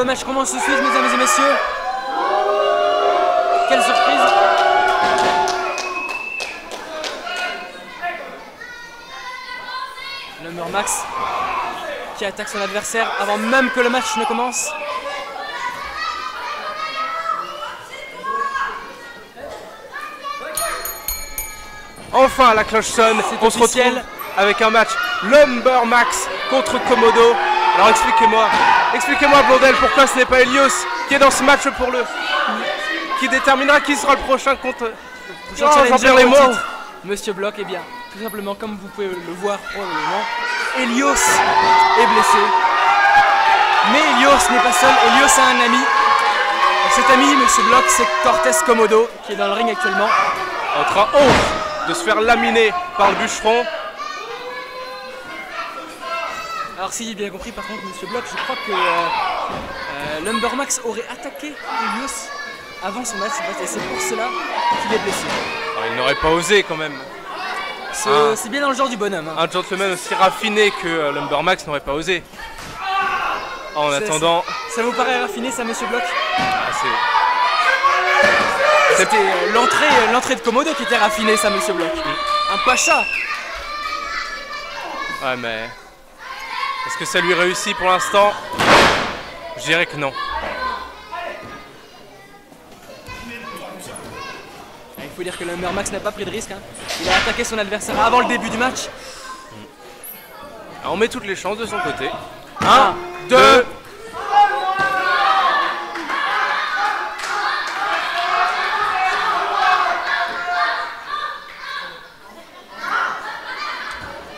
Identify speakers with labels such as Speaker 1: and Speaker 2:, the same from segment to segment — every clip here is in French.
Speaker 1: match commence tout de suite, mesdames et messieurs. Quelle surprise! Lumber Max qui attaque son adversaire avant même que le match ne commence.
Speaker 2: Enfin la cloche sonne, on se retrouve avec un match Lumber Max contre Komodo. Alors expliquez-moi Blondel, pourquoi ce n'est pas Helios qui est dans ce match pour qui déterminera qui sera le prochain contre
Speaker 1: les mots. Monsieur Bloch, eh bien, tout simplement comme vous pouvez le voir probablement, Helios est blessé. Mais Helios n'est pas seul, Helios a un ami. Et cet ami, Monsieur Bloch, c'est Cortés Komodo qui est dans le ring actuellement.
Speaker 2: En train de se faire laminer par le bûcheron.
Speaker 1: Alors si j'ai bien compris par contre Monsieur Bloch, je crois que Lumber Max aurait attaqué Helios avant son match et c'est pour cela qu'il est blessé.
Speaker 2: Alors, il n'aurait pas osé quand même.
Speaker 1: C'est bien dans le genre du bonhomme. Hein.
Speaker 2: Un gentleman aussi raffiné que Lumber Max n'aurait pas osé. En attendant...
Speaker 1: Ça vous paraît raffiné ça Monsieur Bloch?
Speaker 2: C'était
Speaker 1: l'entrée de Komodo qui était raffinée ça Monsieur Bloch. Un pacha.
Speaker 2: Ouais mais... Est-ce que ça lui réussit pour l'instant? Je dirais que non.
Speaker 1: Il faut dire que Lumber Max n'a pas pris de risque. Hein. Il a attaqué son adversaire avant le début du match.
Speaker 2: Alors on met toutes les chances de son côté. 1, 2...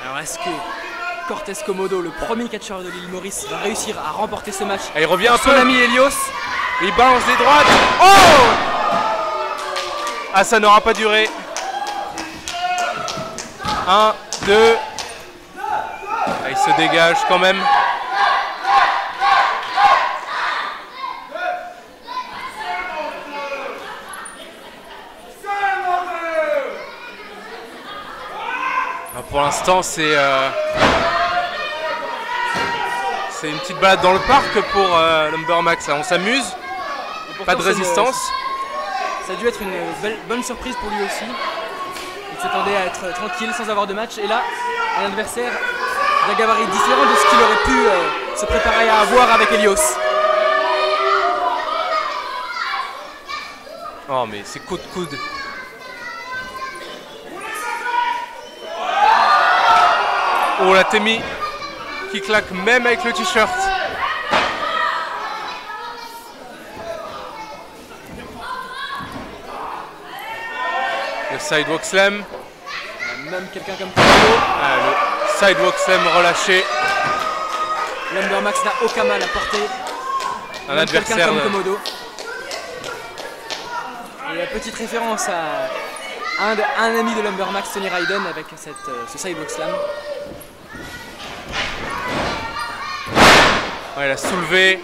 Speaker 1: Alors est-ce que Cortés Komodo, le premier catcheur de l'île Maurice, va réussir à remporter ce match?
Speaker 2: Et il revient un peu.
Speaker 1: Son ami Helios.
Speaker 2: Il balance des droites. Oh! Ah, ça n'aura pas duré. 1, 2. Ah, il se dégage quand même. Ah, pour l'instant, c'est une petite balade dans le parc pour Lumber Max. On s'amuse. Pas de résistance.
Speaker 1: Ça a dû être une bonne surprise pour lui aussi. Il s'attendait à être tranquille sans avoir de match. Et là, un adversaire d'un gabarit différent de ce qu'il aurait pu se préparer à avoir avec Helios.
Speaker 2: Oh mais c'est coup de coude. Oh la Temi qui claque même avec le t-shirt. Le sidewalk slam.
Speaker 1: Même quelqu'un comme Komodo.
Speaker 2: Le sidewalk slam relâché.
Speaker 1: Lumber Max n'a aucun mal à porter.
Speaker 2: Un adversaire
Speaker 1: comme Komodo. Et petite référence à un ami de Lumber Max, Tony Raiden, avec ce sidewalk slam.
Speaker 2: Ouais, il a soulevé.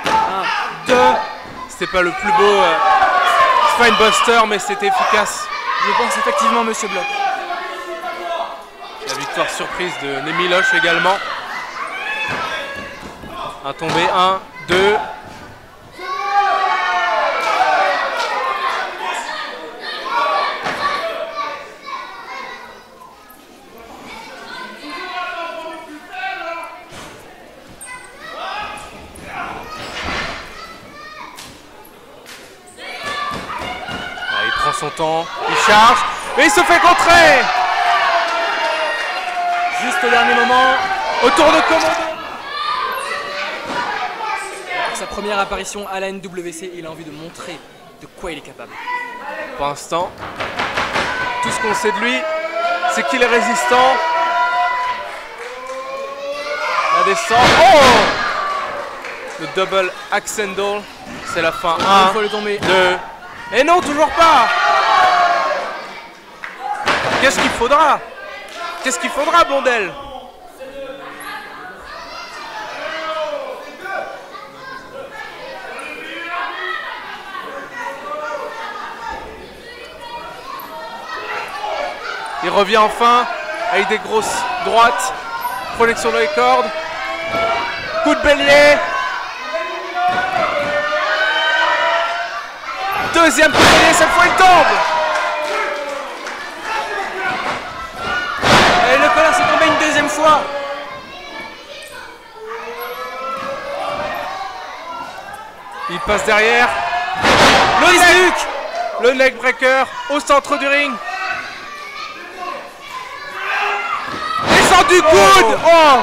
Speaker 1: 1, 2.
Speaker 2: C'était pas le plus beau spinebuster, mais c'était efficace.
Speaker 1: Je pense effectivement, Monsieur Bloch.
Speaker 2: La victoire surprise de Nemiloche également. Un tombé, 1, 2. Son temps, il charge et il se fait contrer.
Speaker 1: Juste au dernier moment,
Speaker 2: autour de Komodo.
Speaker 1: Pour sa première apparition à la NWC, il a envie de montrer de quoi il est capable.
Speaker 2: Pour l'instant, tout ce qu'on sait de lui, c'est qu'il est résistant. La descente. Oh! Le double Axendall, c'est la fin. 1, 2. Et non, toujours pas. Qu'est-ce qu'il faudra? Qu'est-ce qu'il faudra, Blondel? Il revient enfin avec des grosses droites. Projection dans les cordes. Coup de bélier. Deuxième pilier, cette fois il tombe.
Speaker 1: Et le colère s'est tombé une deuxième fois.
Speaker 2: Il passe derrière. Le neck breaker au centre du ring. Descend du coude. Oh.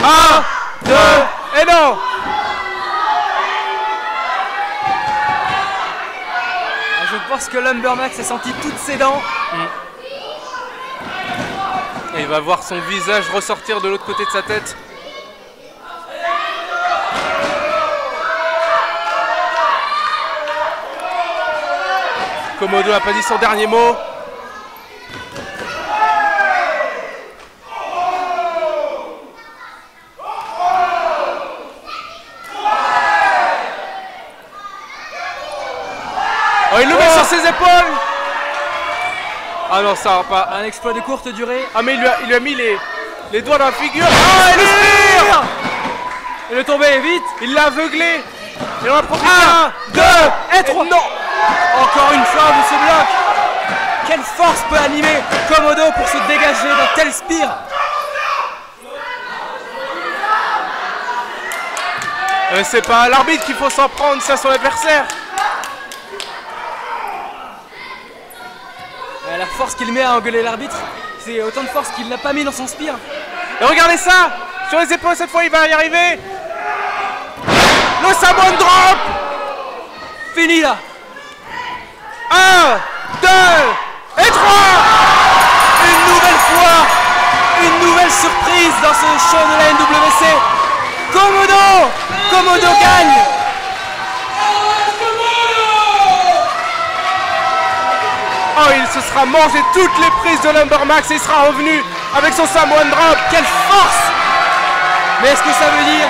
Speaker 2: 1, 2, et non.
Speaker 1: Je pense que Lumbermax a senti toutes ses dents.
Speaker 2: Et il va voir son visage ressortir de l'autre côté de sa tête. Komodo n'a pas dit son dernier mot. Oh, il le met sur ses épaules. Ah non, ça va pas.
Speaker 1: Un exploit de courte durée.
Speaker 2: Ah mais il lui a mis les doigts dans la figure. Ah, et le spear.
Speaker 1: Il est tombé vite.
Speaker 2: Il l'a aveuglé. Il en a profité.
Speaker 1: 1, 2 et 3. Non. Encore une fois, de ce bloc. Quelle force peut animer Komodo pour se dégager d'un tel spear.
Speaker 2: C'est pas à l'arbitre qu'il faut s'en prendre, c'est à son adversaire.
Speaker 1: La force qu'il met à engueuler l'arbitre, c'est autant de force qu'il n'a pas mis dans son spear.
Speaker 2: Et regardez ça. Sur les épaules, cette fois, il va y arriver. Le Samoan Drop.
Speaker 1: Fini là.
Speaker 2: 1, 2 et 3.
Speaker 1: Une nouvelle fois, une nouvelle surprise dans ce show de la NWC. Komodo gagne.
Speaker 2: Oh, il se sera mangé toutes les prises de Lumbermax et il sera revenu avec son Samoan Drop.
Speaker 1: Quelle force. Mais est-ce que ça veut dire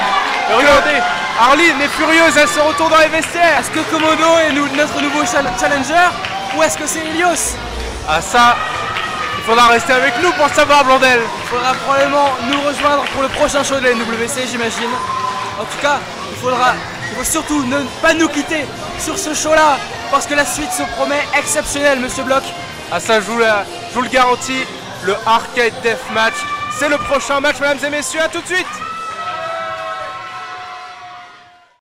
Speaker 2: regardez, Arline est furieuse, elle se retourne dans les vestiaires.
Speaker 1: Est-ce que Komodo est notre nouveau challenger ou est-ce que c'est Helios?
Speaker 2: Ah ça, il faudra rester avec nous pour le savoir, Blondel.
Speaker 1: Il faudra probablement nous rejoindre pour le prochain show de la NWC, j'imagine. En tout cas, il faut surtout ne pas nous quitter sur ce show-là, parce que la suite se promet exceptionnelle, Monsieur Bloch.
Speaker 2: Ah ça, je vous le garantis, le Arcade Deathmatch, c'est le prochain match, mesdames et messieurs, à tout de suite.